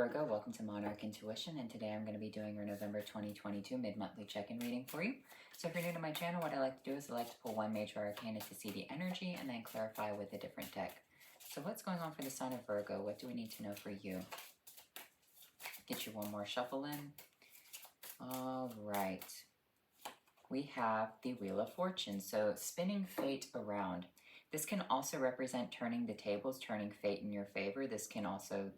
Virgo, welcome to Monarch Intuition, and today I'm going to be doing your November 2022 mid-monthly check-in reading for you. So if you're new to my channel, what I like to do is I like to pull one major arcana to see the energy and then clarify with a different deck. So what's going on for the sign of Virgo? What do we need to know for you? Get you one more shuffle in. All right. We have the Wheel of Fortune, so spinning fate around. This can also represent turning the tables, turning fate in your favor. This can also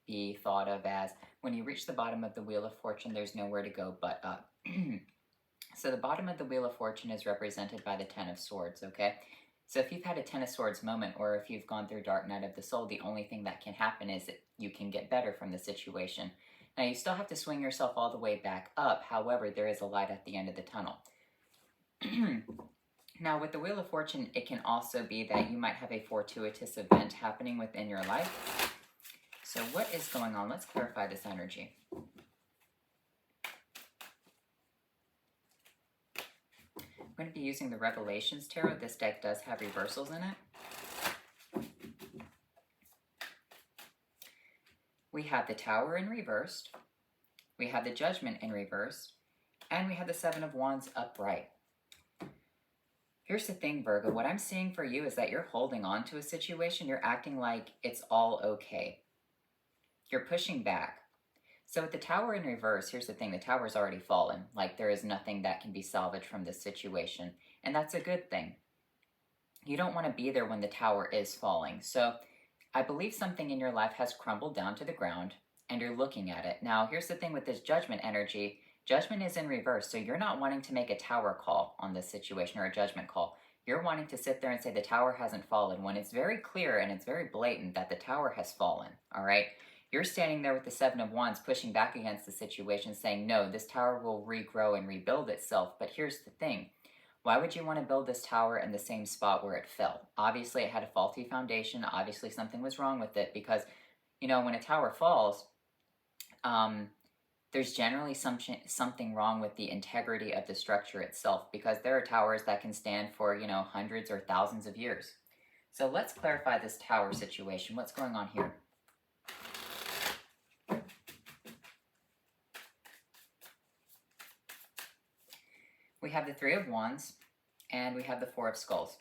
be thought of as when you reach the bottom of the Wheel of Fortune, there's nowhere to go but up. So the bottom of the Wheel of Fortune is represented by the Ten of Swords, okay? So if you've had a Ten of Swords moment, or if you've gone through Dark Night of the Soul, the only thing that can happen is that you can get better from the situation. Now, you still have to swing yourself all the way back up. However, there is a light at the end of the tunnel. Now, with the Wheel of Fortune, it can also be that you might have a fortuitous event happening within your life. So what is going on? Let's clarify this energy. I'm going to be using the Revelations Tarot. This deck does have reversals in it. We have the Tower in reversed. We have the Judgment in reversed. And we have the Seven of Wands upright. Here's the thing, Virgo. What I'm seeing for you is that you're holding on to a situation. You're acting like it's all okay. You're pushing back. So with the Tower in reverse, here's the thing. The Tower's already fallen. Like, there is nothing that can be salvaged from this situation. And that's a good thing. You don't want to be there when the Tower is falling. So I believe something in your life has crumbled down to the ground and you're looking at it. Now, here's the thing with this Judgment energy. Judgment is in reverse. So you're not wanting to make a Tower call on this situation or a judgment call. You're wanting to sit there and say the Tower hasn't fallen when it's very clear and it's very blatant that the Tower has fallen. All right. You're standing there with the Seven of Wands pushing back against the situation saying, no, this tower will regrow and rebuild itself. But here's the thing. Why would you want to build this tower in the same spot where it fell? Obviously, it had a faulty foundation. Obviously, something was wrong with it because, you know, when a tower falls, there's generally something wrong with the integrity of the structure itself because there are towers that can stand for, you know, hundreds or thousands of years. So let's clarify this tower situation. What's going on here? We have the Three of Wands, and we have the Four of Skulls.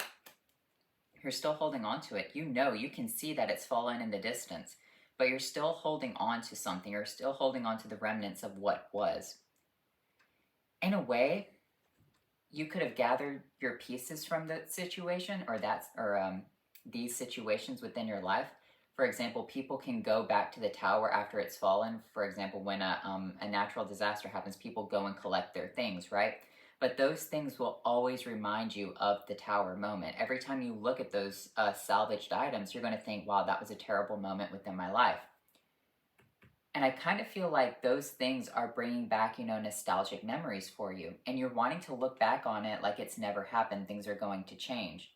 You're still holding on to it. You know, you can see that it's fallen in the distance, but you're still holding on to something. You're still holding on to the remnants of what was. In a way, you could have gathered your pieces from the situation or these situations within your life. For example, people can go back to the tower after it's fallen. For example, when a natural disaster happens, people go and collect their things, right? But those things will always remind you of the tower moment. Every time you look at those salvaged items, you're going to think, wow, that was a terrible moment within my life. And I kind of feel like those things are bringing back, you know, nostalgic memories for you. And you're wanting to look back on it like it's never happened. Things are going to change.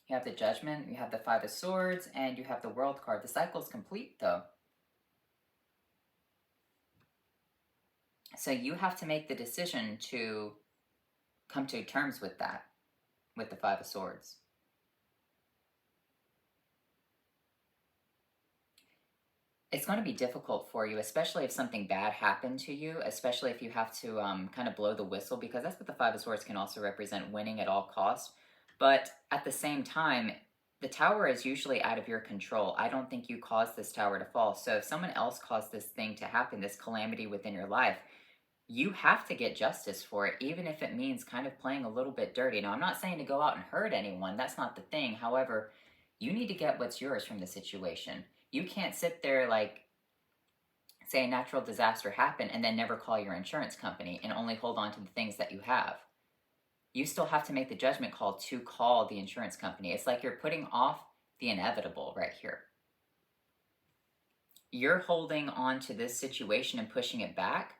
You have the Judgment, you have the Five of Swords, and you have the World card. The cycle's complete, though. So you have to make the decision to come to terms with that, with the Five of Swords. It's going to be difficult for you, especially if something bad happened to you, especially if you have to kind of blow the whistle, because that's what the Five of Swords can also represent, winning at all costs. But at the same time, the tower is usually out of your control. I don't think you caused this tower to fall. So if someone else caused this thing to happen, this calamity within your life, you have to get justice for it, even if it means kind of playing a little bit dirty. Now, I'm not saying to go out and hurt anyone. That's not the thing. However, you need to get what's yours from the situation. You can't sit there like, say a natural disaster happened and then never call your insurance company and only hold on to the things that you have. You still have to make the judgment call to call the insurance company. It's like you're putting off the inevitable right here. You're holding on to this situation and pushing it back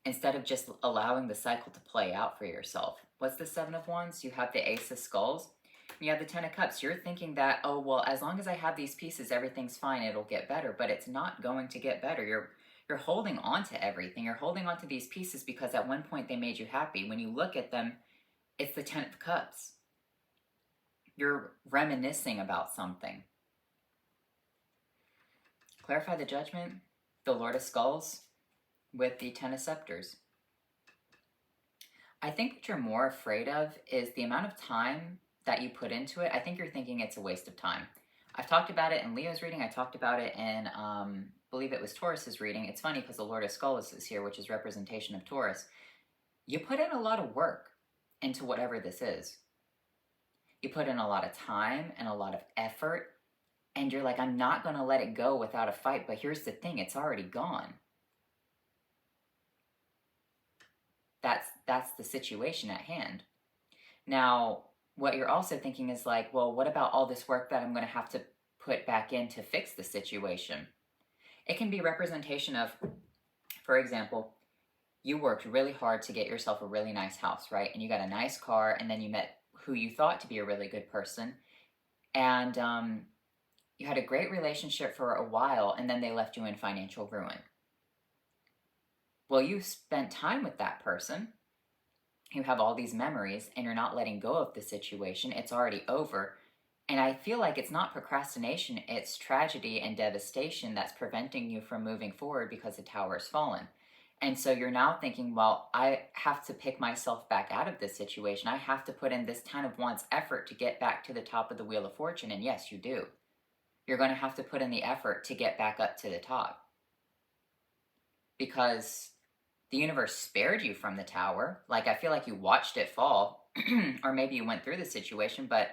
instead of just allowing the cycle to play out for yourself. What's the Seven of Wands? You have the Ace of Skulls. You have the Ten of Cups. You're thinking that, oh, well, as long as I have these pieces, everything's fine. It'll get better. But it's not going to get better. You're holding on to everything. You're holding on to these pieces because at one point they made you happy. When you look at them, it's the Ten of Cups. You're reminiscing about something. clarify the Judgment, the Lord of Skulls with the Ten of Scepters. I think what you're more afraid of is the amount of time that you put into it. I think you're thinking it's a waste of time. I've talked about it in Leo's reading. I talked about it in, I believe it was Taurus's reading. It's funny because the Lord of Skulls is here, which is representation of Taurus. You put in a lot of work into whatever this is. You put in a lot of time and a lot of effort, and you're like, I'm not going to let it go without a fight. But here's the thing, it's already gone. That's the situation at hand. Now, what you're also thinking is like, well, what about all this work that I'm going to have to put back in to fix the situation? It can be representation of, for example, you worked really hard to get yourself a really nice house, right? And you got a nice car, and then you met who you thought to be a really good person, and you had a great relationship for a while, and then they left you in financial ruin. Well, you spent time with that person. You have all these memories, and you're not letting go of the situation. It's already over. And I feel like it's not procrastination, it's tragedy and devastation that's preventing you from moving forward because the tower has fallen. And so you're now thinking, well, I have to pick myself back out of this situation. I have to put in this Ten of Wands effort to get back to the top of the Wheel of Fortune. And yes, you do. You're going to have to put in the effort to get back up to the top. Because the universe spared you from the tower. Like, I feel like you watched it fall, or maybe you went through the situation, but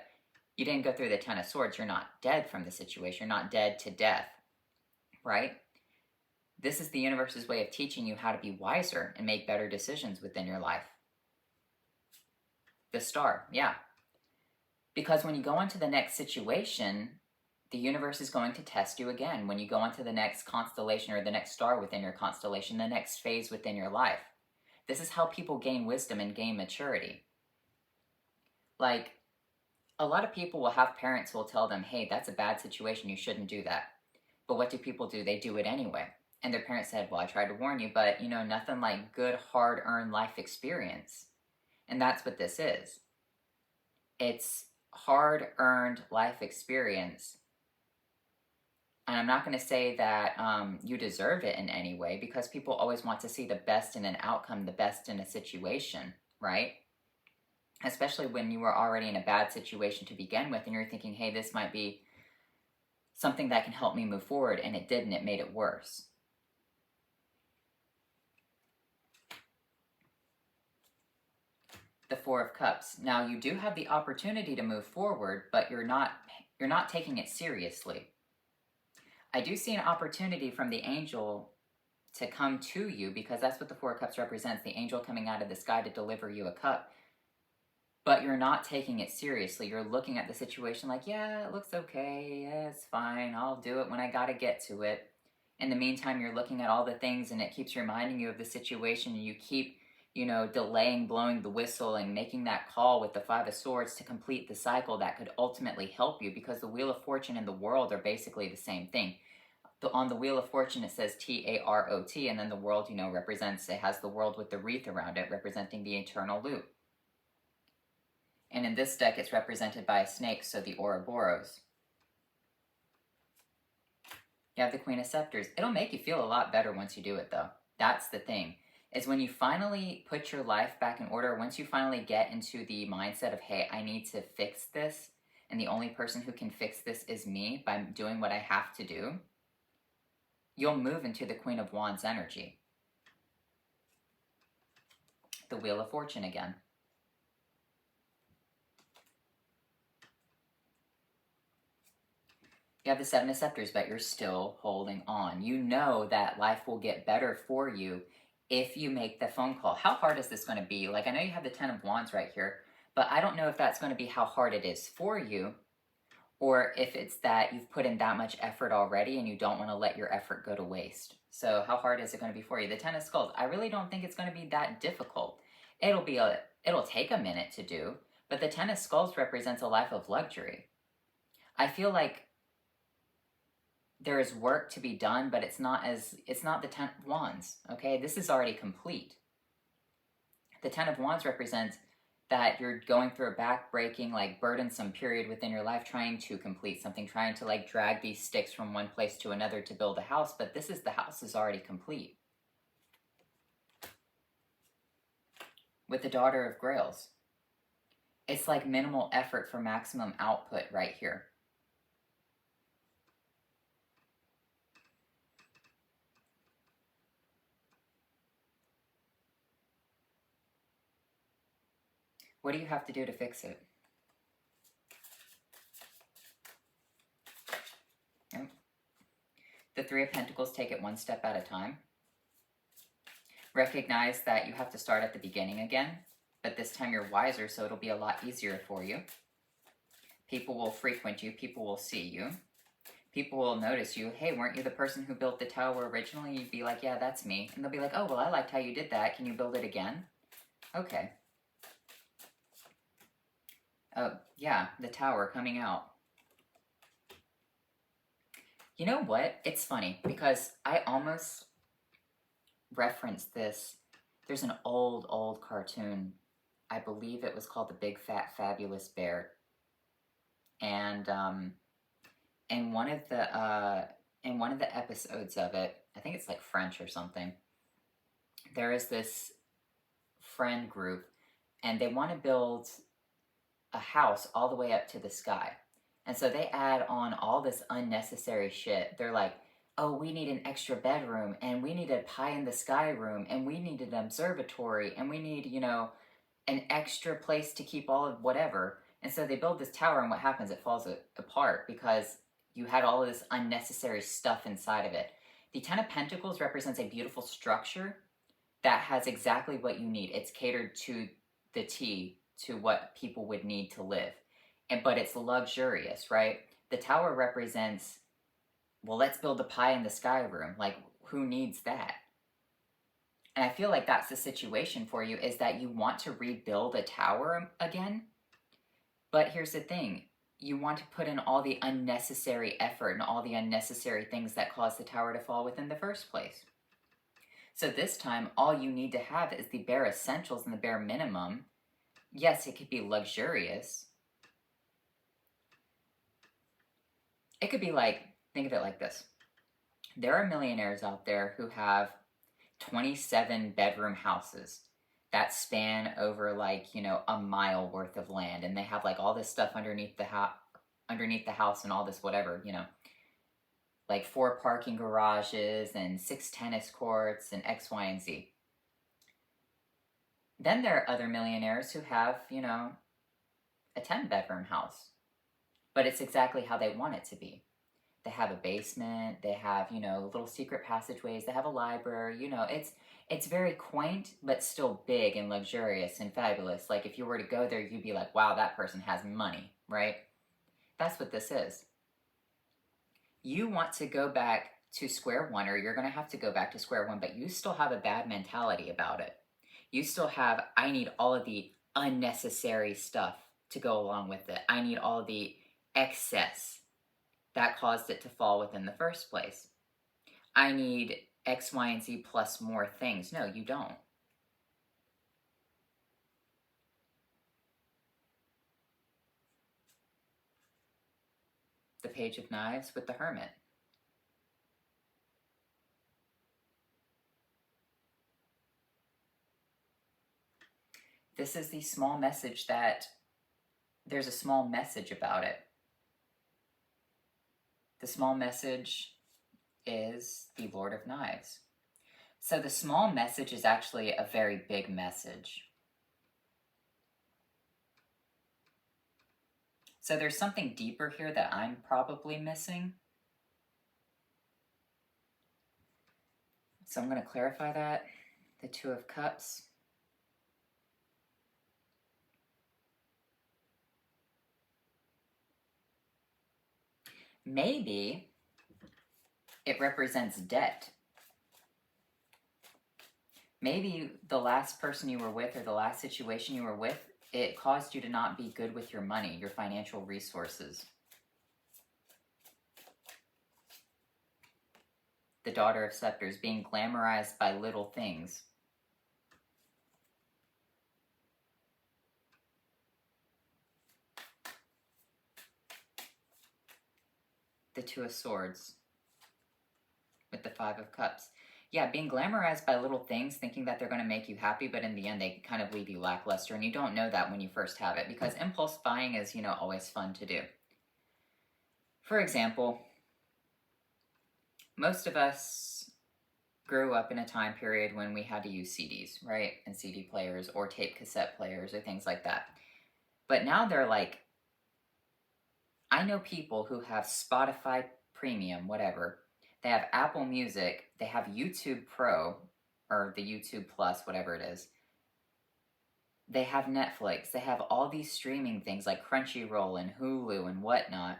you didn't go through the Ten of Swords. You're not dead from the situation. You're not dead to death, right? This is the universe's way of teaching you how to be wiser and make better decisions within your life. The Star, yeah. Because when you go into the next situation, the universe is going to test you again. When you go into the next constellation or the next star within your constellation, the next phase within your life. This is how people gain wisdom and gain maturity. Like, a lot of people will have parents who will tell them, hey, that's a bad situation, you shouldn't do that. But what do people do? They do it anyway. And their parents said, well, I tried to warn you, but nothing like good, hard-earned life experience. And that's what this is. It's hard-earned life experience. And I'm not going to say that you deserve it in any way, because people always want to see the best in an outcome, the best in a situation, right? Especially when you were already in a bad situation to begin with, and you're thinking, hey, this might be something that can help me move forward, and it didn't. It made it worse. The Four of Cups. Now, you do have the opportunity to move forward, but you're not taking it seriously. I do see an opportunity from the angel to come to you, because that's what the Four of Cups represents, the angel coming out of the sky to deliver you a cup. But you're not taking it seriously. You're looking at the situation like, yeah, it looks okay. Yeah, it's fine. I'll do it when I gotta get to it. In the meantime, you're looking at all the things, and it keeps reminding you of the situation, and you keep, delaying blowing the whistle and making that call with the Five of Swords to complete the cycle that could ultimately help you, because the Wheel of Fortune and the world are basically the same thing. On the Wheel of Fortune, it says Tarot, and then the world, represents, it has the world with the wreath around it, representing the eternal loop. And in this deck, it's represented by a snake, so the Ouroboros. You have the Queen of Scepters. It'll make you feel a lot better once you do it, though. That's the thing. Is when you finally put your life back in order, once you finally get into the mindset of, hey, I need to fix this, and the only person who can fix this is me by doing what I have to do, you'll move into the Queen of Wands energy. The Wheel of Fortune again. You have the Seven of Scepters, but you're still holding on. You know that life will get better for you if you make the phone call. How hard is this going to be? Like, I know you have the Ten of Wands right here, but I don't know if that's going to be how hard it is for you, or if it's that you've put in that much effort already and you don't want to let your effort go to waste. So how hard is it going to be for you? The Ten of Skulls, I really don't think it's going to be that difficult. It'll take a minute to do, but the Ten of Skulls represents a life of luxury. I feel like there is work to be done, but it's not the Ten of Wands, okay? This is already complete. The Ten of Wands represents that you're going through a back-breaking, like burdensome period within your life trying to complete something, trying to like drag these sticks from one place to another to build a house, but the house is already complete. With the Daughter of Grails, it's like minimal effort for maximum output right here. What do you have to do to fix it? Yep. The Three of Pentacles, take it one step at a time. Recognize that you have to start at the beginning again, but this time you're wiser, so it'll be a lot easier for you. People will frequent you. People will see you. People will notice you. Hey, weren't you the person who built the tower originally? You'd be like, yeah, that's me. And they'll be like, oh, well, I liked how you did that. Can you build it again? Okay. Oh, yeah, the tower coming out. You know what? It's funny because I almost referenced this. There's an old cartoon. I believe it was called The Big Fat Fabulous Bear. And in one of the episodes of it, I think it's like French or something, there is this friend group and they want to build a house all the way up to the sky. And so they add on all this unnecessary shit. They're like, oh, we need an extra bedroom, and we need a pie in the sky room, and we need an observatory, and we need, you know, an extra place to keep all of whatever. And so they build this tower, and what happens? It falls apart because you had all of this unnecessary stuff inside of it. The Ten of Pentacles represents a beautiful structure that has exactly what you need. It's catered to the T, to what people would need to live. But it's luxurious, right? The tower represents, well, let's build the pie in the sky room. Like, who needs that? And I feel like that's the situation for you, is that you want to rebuild a tower again. But here's the thing. You want to put in all the unnecessary effort and all the unnecessary things that caused the tower to fall within the first place. So this time, all you need to have is the bare essentials and the bare minimum. Yes, it could be luxurious. It could be like, think of it like this. There are millionaires out there who have 27 bedroom houses that span over like, you know, a mile worth of land. And they have like all this stuff underneath the house and all this whatever, you know, like 4 parking garages and 6 tennis courts and X, Y, and Z. Then there are other millionaires who have, you know, a 10 bedroom house, but it's exactly how they want it to be. They have a basement, they have, you know, little secret passageways, they have a library, you know, it's very quaint, but still big and luxurious and fabulous. Like, if you were to go there, you'd be like, wow, that person has money, right? That's what this is. You want to go back to square one, or you're going to have to go back to square one, but you still have a bad mentality about it. You still have, I need all of the unnecessary stuff to go along with it. I need all of the excess that caused it to fall within the first place. I need X, Y, and Z plus more things. No, you don't. The Page of Knives with the Hermit. This is the small message that there's a small message about it. The small message is the Lord of Knives. So the small message is actually a very big message. So there's something deeper here that I'm probably missing. So I'm going to clarify that. The Two of Cups. Maybe it represents debt. Maybe the last person you were with or the last situation you were with, it caused you to not be good with your money, your financial resources. The Daughter of Scepters, being glamorized by little things. the Two of Swords with the Five of Cups. Yeah, being glamorized by little things, thinking that they're going to make you happy, but in the end they kind of leave you lackluster, and you don't know that when you first have it, because impulse buying is, always fun to do. For example, most of us grew up in a time period when we had to use CDs, right? And CD players or tape cassette players or things like that. But now they're like, I know people who have Spotify Premium, whatever. They have Apple Music, they have YouTube Pro, or the YouTube Plus, whatever it is. They have Netflix, they have all these streaming things like Crunchyroll and Hulu and whatnot.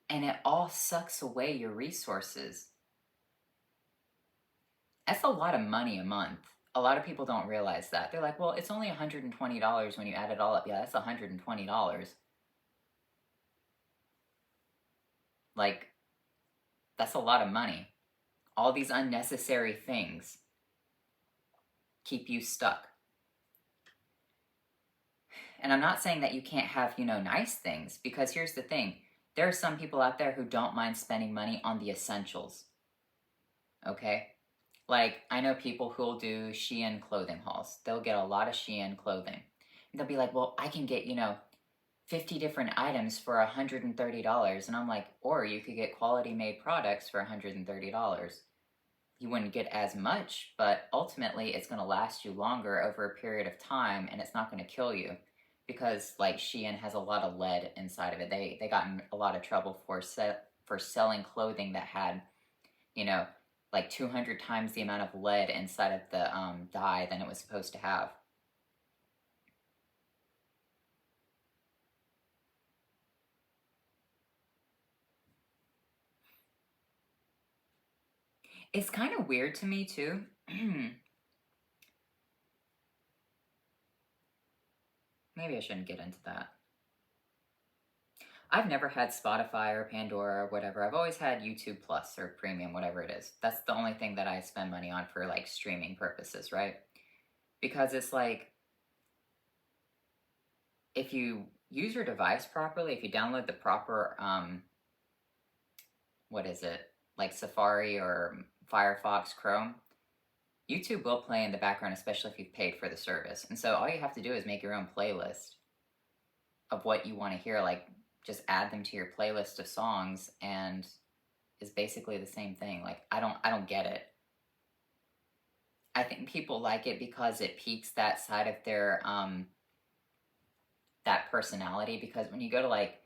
And it all sucks away your resources. That's a lot of money a month. A lot of people don't realize that. They're like, well, it's only $120 when you add it all up. Yeah, that's $120. Like, that's a lot of money. All these unnecessary things keep you stuck. And I'm not saying that you can't have, nice things, because here's the thing. There are some people out there who don't mind spending money on the essentials. Okay? Like, I know people who'll do Shein clothing hauls. They'll get a lot of Shein clothing. And they'll be like, well, I can get, 50 different items for $130. And I'm like, or you could get quality made products for $130. You wouldn't get as much, but ultimately it's going to last you longer over a period of time, and it's not going to kill you. Because, like, Shein has a lot of lead inside of it. They got in a lot of trouble for selling clothing that had, like 200 times the amount of lead inside of the dye than it was supposed to have. It's kind of weird to me, too. Maybe I shouldn't get into that. I've never had Spotify or Pandora or whatever. I've always had YouTube Plus or Premium, whatever it is. That's the only thing that I spend money on for, like, streaming purposes, right? Because it's like, if you use your device properly, if you download the proper, what is it? Like Safari or Firefox, Chrome, YouTube will play in the background, especially if you've paid for the service. And so all you have to do is make your own playlist of what you want to hear. Like, just add them to your playlist of songs, and is basically the same thing. Like, I don't get it. I think people like it because it piques that side of their that personality. Because when you go to, like,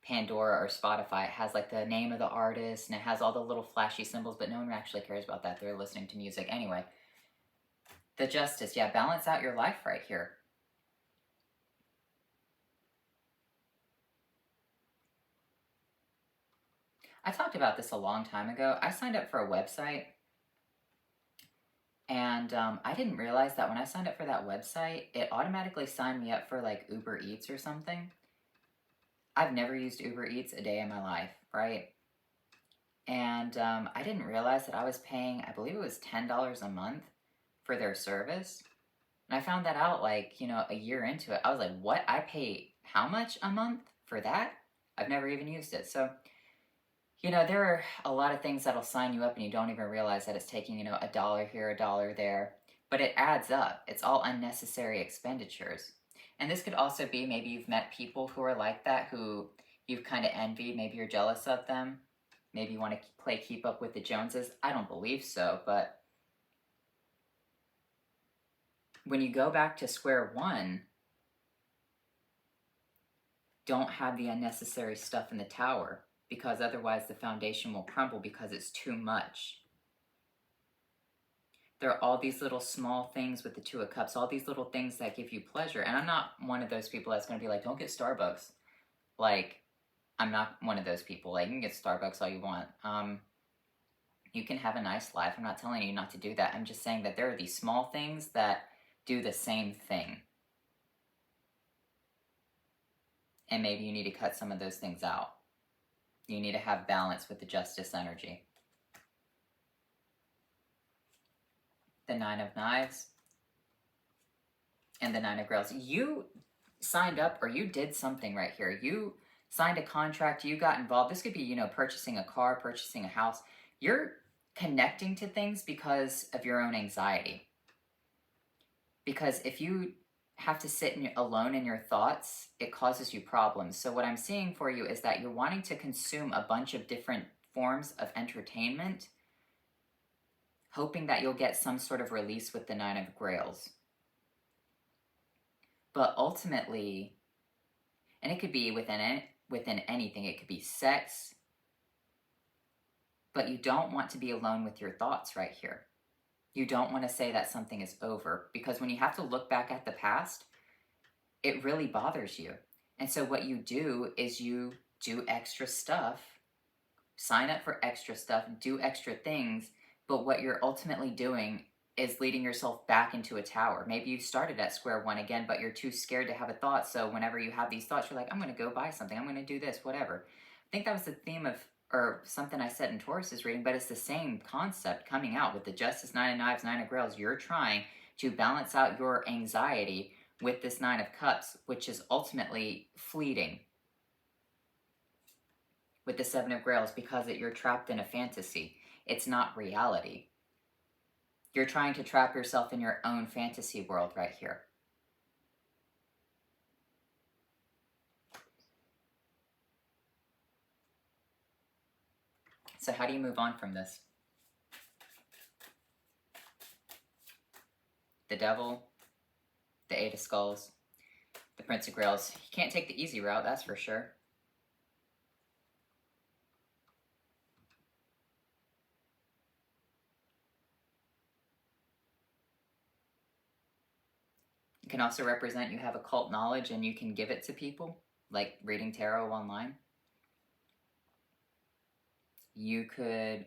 Pandora or Spotify, it has like the name of the artist and it has all the little flashy symbols, but no one actually cares about that. They're listening to music anyway. The Justice, yeah, balance out your life right here. I talked about this a long time ago. I signed up for a website, and I didn't realize that when I signed up for that website, it automatically signed me up for like Uber Eats or something. I've never used Uber Eats a day in my life, right? And I didn't realize that I was paying, I believe it was $10 a month for their service. And I found that out like, a year into it. I was like, what? I pay how much a month for that? I've never even used it. So, there are a lot of things that'll sign you up and you don't even realize that it's taking, a dollar here, a dollar there. But it adds up. It's all unnecessary expenditures. And this could also be, maybe you've met people who are like that, who you've kind of envied. Maybe you're jealous of them. Maybe you want to play keep up with the Joneses. I don't believe so, but when you go back to square one, don't have the unnecessary stuff in the tower, because otherwise the foundation will crumble because it's too much. There are all these little small things with the Two of Cups, all these little things that give you pleasure. And I'm not one of those people that's going to be like, don't get Starbucks. Like, I'm not one of those people. Like, you can get Starbucks all you want. You can have a nice life. I'm not telling you not to do that. I'm just saying that there are these small things that do the same thing. And maybe you need to cut some of those things out. You need to have balance with the Justice energy. The Nine of Knives and the Nine of Grails. You signed up, or you did something right here. You signed a contract, you got involved. This could be, you know, purchasing a car, purchasing a house. You're connecting to things because of your own anxiety. Because if you have to sit alone in your thoughts, it causes you problems. So what I'm seeing for you is that you're wanting to consume a bunch of different forms of entertainment, hoping that you'll get some sort of release with the Nine of Grails. But ultimately, and it could be within anything, it could be sex, but you don't want to be alone with your thoughts right here. You don't want to say that something is over, because when you have to look back at the past, it really bothers you. And so what you do is you do extra stuff, sign up for extra stuff, do extra things, but what you're ultimately doing is leading yourself back into a tower. Maybe you started at square one again, but you're too scared to have a thought. So whenever you have these thoughts, you're like, I'm going to go buy something. I'm going to do this, whatever. I think that was the theme of, or something I said in Taurus's reading, but it's the same concept coming out with the Justice, Nine of Knives, Nine of Grails. You're trying to balance out your anxiety with this Nine of Cups, which is ultimately fleeting with the Seven of Grails, because you're trapped in a fantasy. It's not reality. You're trying to trap yourself in your own fantasy world right here. So how do you move on from this? The Devil, the Eight of Skulls, the Prince of Grails. You can't take the easy route, that's for sure. It can also represent you have occult knowledge and you can give it to people, like reading tarot online. You could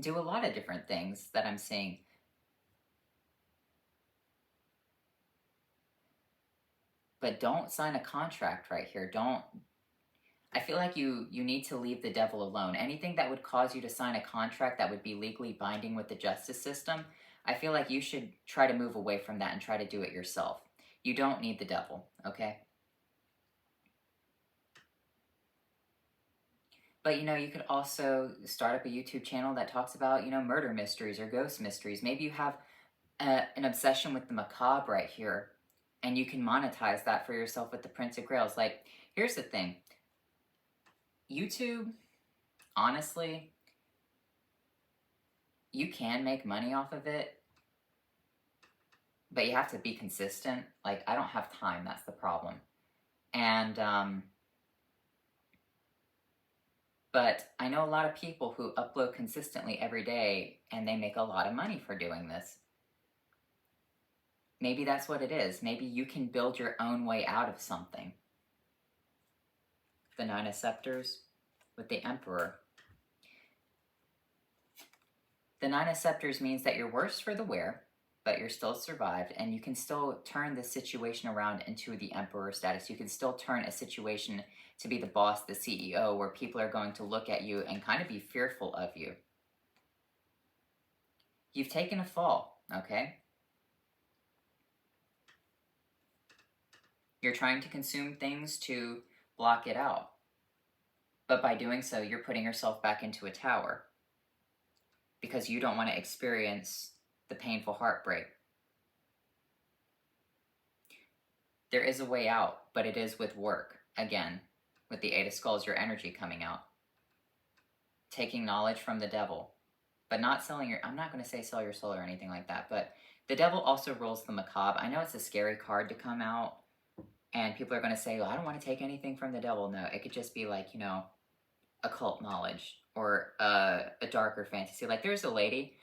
do a lot of different things that I'm seeing. But don't sign a contract right here. I feel like you need to leave the devil alone. Anything that would cause you to sign a contract that would be legally binding with the justice system, I feel like you should try to move away from that and try to do it yourself. You don't need the devil, okay? But, you know, you could also start up a YouTube channel that talks about, you know, murder mysteries or ghost mysteries. Maybe you have an obsession with the macabre right here, and you can monetize that for yourself with the Prince of Grails. Like, here's the thing. YouTube, honestly, you can make money off of it, but you have to be consistent. Like, I don't have time, that's the problem. And, but I know a lot of people who upload consistently every day, and they make a lot of money for doing this. Maybe that's what it is. Maybe you can build your own way out of something. The Nine of Scepters with the Emperor. The Nine of Scepters means that you're worse for the wear, but you're still survived, and you can still turn the situation around into the Emperor status. You can still turn a situation to be the boss, the CEO, where people are going to look at you and kind of be fearful of you. You've taken a fall, okay? You're trying to consume things to block it out. But by doing so, you're putting yourself back into a tower because you don't want to experience the painful heartbreak. There is a way out, but it is with work. Again, with the Eight of Skulls, your energy coming out. Taking knowledge from the devil, but not selling your... I'm not going to say sell your soul or anything like that, but the devil also rules the macabre. I know it's a scary card to come out, and people are going to say, well, I don't want to take anything from the devil. No, it could just be like, you know, occult knowledge or a darker fantasy. Like, there's a lady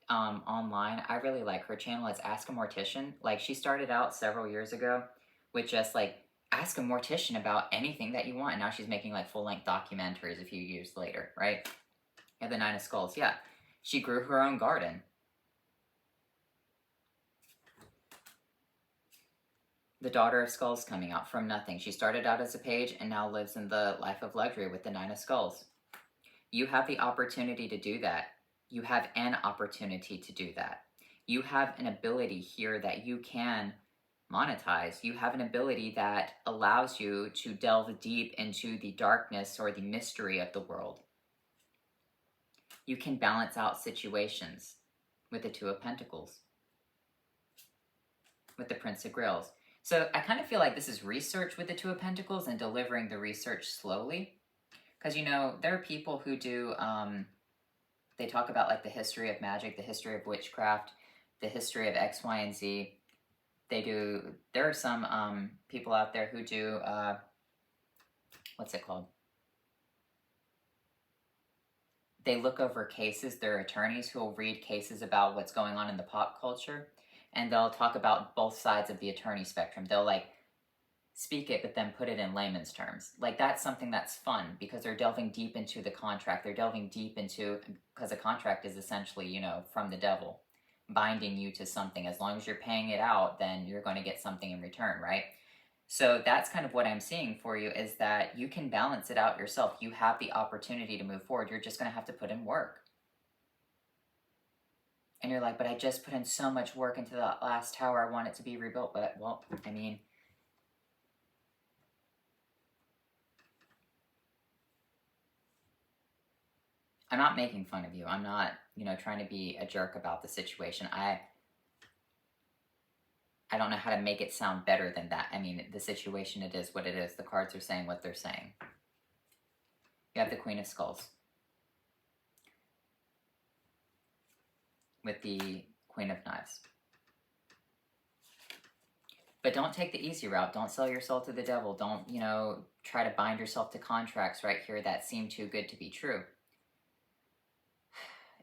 online, I really like her channel. It's Ask a Mortician. Like, she started out several years ago with just like, ask a mortician about anything that you want, and now she's making like full-length documentaries a few years later, right? Yeah, the Nine of Skulls, yeah. She grew her own garden. The Daughter of Skulls coming out from nothing. She started out as a page and now lives in the life of luxury with the Nine of Skulls. You have the opportunity to do that. You have an opportunity to do that. You have an ability here that you can monetize. You have an ability that allows you to delve deep into the darkness or the mystery of the world. You can balance out situations with the Two of Pentacles, with the Prince of Grails. So I kind of feel like this is research with the Two of Pentacles and delivering the research slowly. Because, you know, there are people who do, they talk about like the history of magic, the history of witchcraft, the history of X, Y, and Z. There are some people out there who do, what's it called? They look over cases. They're attorneys who will read cases about what's going on in the pop culture. And they'll talk about both sides of the attorney spectrum. They'll like speak it, but then put it in layman's terms. Like that's something that's fun because they're delving deep into the contract. They're delving deep into, because a contract is essentially, you know, from the devil, binding you to something. As long as you're paying it out, then you're going to get something in return, right? So that's kind of what I'm seeing for you, is that you can balance it out yourself. You have the opportunity to move forward. You're just going to have to put in work. And you're like, but I just put in so much work into that last tower. I want it to be rebuilt. But, well, I mean, I'm not making fun of you. I'm not, you know, trying to be a jerk about the situation. I don't know how to make it sound better than that. I mean, the situation, it is what it is. The cards are saying what they're saying. You have the Queen of Skulls with the Queen of Knives. But don't take the easy route. Don't sell your soul to the devil. Don't, you know, try to bind yourself to contracts right here that seem too good to be true.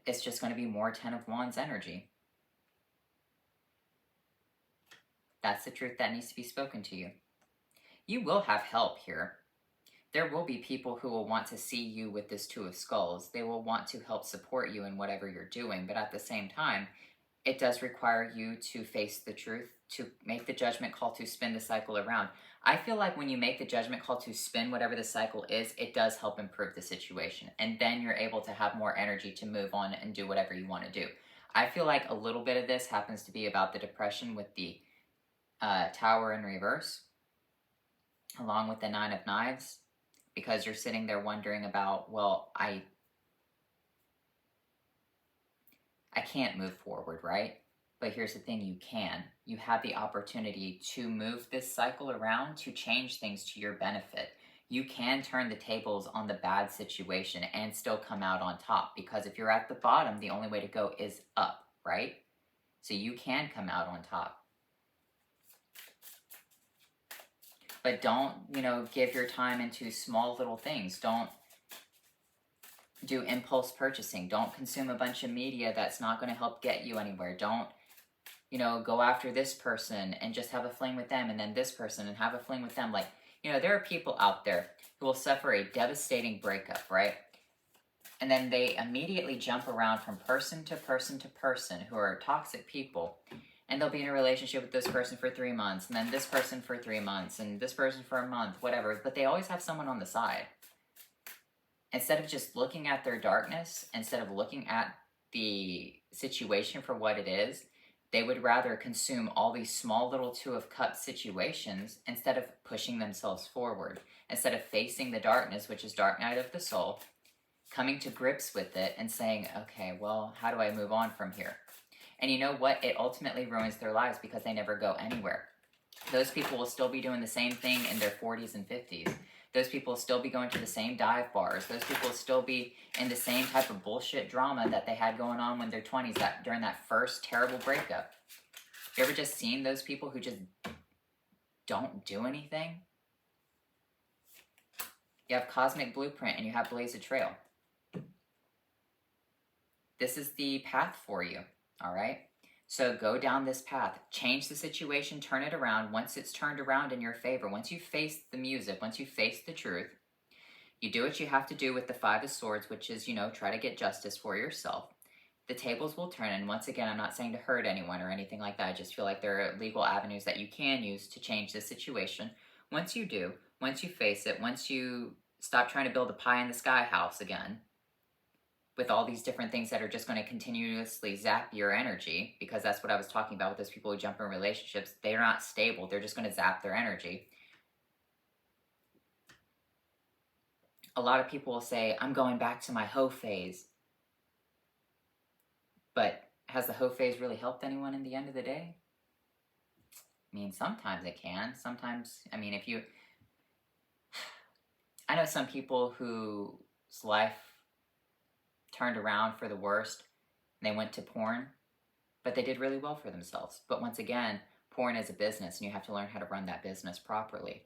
It's just going to be more Ten of Wands energy. That's the truth that needs to be spoken to you. You will have help here. There will be people who will want to see you with this Two of Skulls. They will want to help support you in whatever you're doing. But at the same time, it does require you to face the truth, to make the judgment call to spin the cycle around. I feel like when you make the judgment call to spin whatever the cycle is, it does help improve the situation. And then you're able to have more energy to move on and do whatever you want to do. I feel like a little bit of this happens to be about the depression with the Tower in reverse, along with the Nine of Knives, because you're sitting there wondering about, well, I can't move forward, right? But here's the thing, you can. You have the opportunity to move this cycle around, to change things to your benefit. You can turn the tables on the bad situation and still come out on top, because if you're at the bottom, the only way to go is up, right? So you can come out on top. But don't, you know, give your time into small little things. Don't do impulse purchasing. Don't consume a bunch of media that's not going to help get you anywhere. Don't, you know, go after this person and just have a fling with them, and then this person and have a fling with them. Like, you know, there are people out there who will suffer a devastating breakup, right? And then they immediately jump around from person to person to person who are toxic people. And they'll be in a relationship with this person for 3 months, and then this person for 3 months, and this person for a month, whatever. But they always have someone on the side. Instead of just looking at their darkness, instead of looking at the situation for what it is, they would rather consume all these small little Two of Cups situations instead of pushing themselves forward. Instead of facing the darkness, which is dark night of the soul, coming to grips with it and saying, okay, well, how do I move on from here? And you know what? It ultimately ruins their lives because they never go anywhere. Those people will still be doing the same thing in their 40s and 50s. Those people will still be going to the same dive bars. Those people will still be in the same type of bullshit drama that they had going on when they're 20s, during that first terrible breakup. You ever just seen those people who just don't do anything? You have Cosmic Blueprint and you have Blaze a Trail. This is the path for you. All right, so go down this path, change the situation, turn it around. Once it's turned around in your favor, once you face the music, once you face the truth, you do what you have to do with the Five of Swords, which is, you know, try to get justice for yourself. The tables will turn, and once again, I'm not saying to hurt anyone or anything like that. I just feel like there are legal avenues that you can use to change the situation. Once you do, once you face it, once you stop trying to build a pie in the sky house again, with all these different things that are just going to continuously zap your energy, because that's what I was talking about with those people who jump in relationships. They're not stable. They're just going to zap their energy. A lot of people will say, I'm going back to my hoe phase. But has the hoe phase really helped anyone in the end of the day? I mean, sometimes it can. Sometimes, I mean, if you... I know some people whose life turned around for the worst. They went to porn, but they did really well for themselves. But once again, porn is a business, and you have to learn how to run that business properly.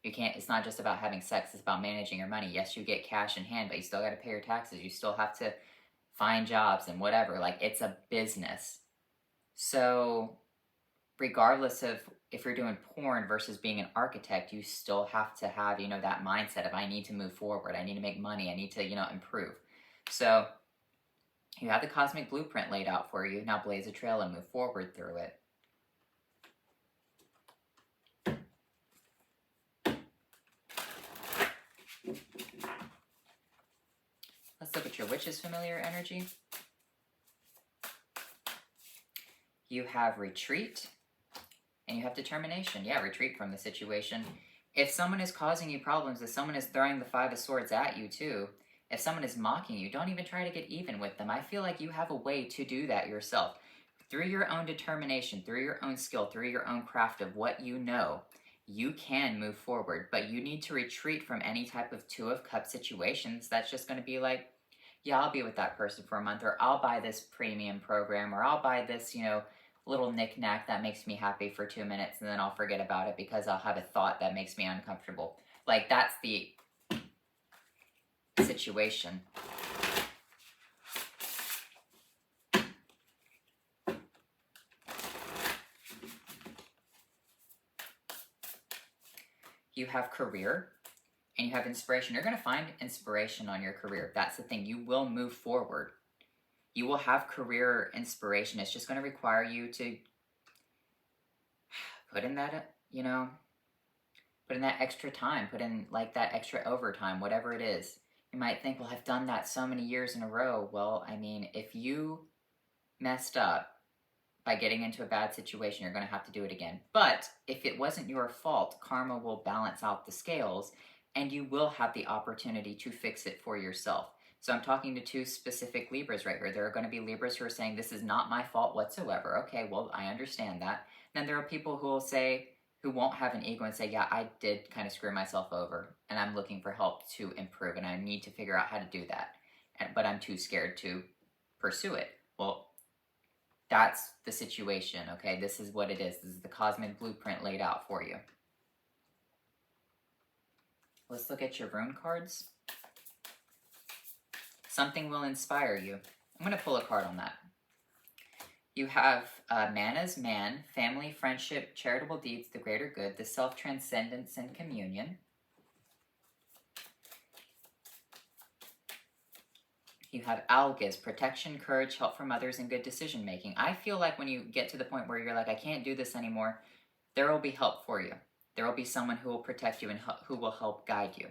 You can't, it's not just about having sex, it's about managing your money. Yes, you get cash in hand, but you still got to pay your taxes. You still have to find jobs and whatever. Like, it's a business. So regardless of if you're doing porn versus being an architect, you still have to have, you know, that mindset of, I need to move forward. I need to make money. I need to, you know, improve. So you have the cosmic blueprint laid out for you. Now blaze a trail and move forward through it. Let's look at your witch's familiar energy. You have retreat and you have determination. Yeah, retreat from the situation. If someone is causing you problems, if someone is throwing the Five of Swords at you too, if someone is mocking you, don't even try to get even with them. I feel like you have a way to do that yourself. Through your own determination, through your own skill, through your own craft of what you know, you can move forward. But you need to retreat from any type of Two of Cups situations. That's just going to be like, yeah, I'll be with that person for a month, or I'll buy this premium program, or I'll buy this, you know, little knick-knack that makes me happy for 2 minutes, and then I'll forget about it because I'll have a thought that makes me uncomfortable. Like, that's the situation. You have career and you have inspiration. You're going to find inspiration on your career. That's the thing. You will move forward. You will have career inspiration. It's just going to require you to put in that, you know, put in that extra time, put in like that extra overtime, whatever it is. You might think, well, I've done that so many years in a row. Well, I mean, if you messed up by getting into a bad situation, you're going to have to do it again. But if it wasn't your fault, karma will balance out the scales and you will have the opportunity to fix it for yourself. So I'm talking to two specific Libras right here. There are going to be Libras who are saying, this is not my fault whatsoever. Okay, well, I understand that. Then there are people who will say, who won't have an ego and say, yeah, I did kind of screw myself over and I'm looking for help to improve and I need to figure out how to do that. But I'm too scared to pursue it. Well, that's the situation, okay? This is what it is. This is the cosmic blueprint laid out for you. Let's look at your rune cards. Something will inspire you. I'm going to pull a card on that. You have Mana's Man, family, friendship, charitable deeds, the greater good, the self-transcendence and communion. You have Algiz, protection, courage, help from others, and good decision-making. I feel like when you get to the point where you're like, I can't do this anymore, there will be help for you. There will be someone who will protect you and who will help guide you.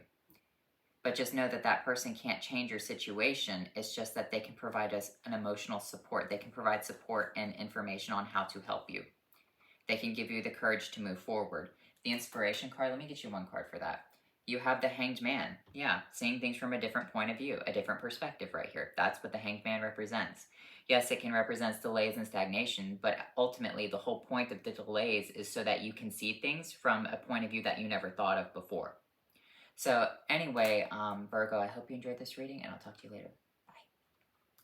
But just know that that person can't change your situation. It's just that they can provide us an emotional support. They can provide support and information on how to help you. They can give you the courage to move forward. The inspiration card, let me get you one card for that. You have the Hanged Man. Yeah, seeing things from a different point of view, a different perspective right here. That's what the Hanged Man represents. Yes, it can represent delays and stagnation, but ultimately the whole point of the delays is so that you can see things from a point of view that you never thought of before. So anyway, Virgo, I hope you enjoyed this reading, and I'll talk to you later.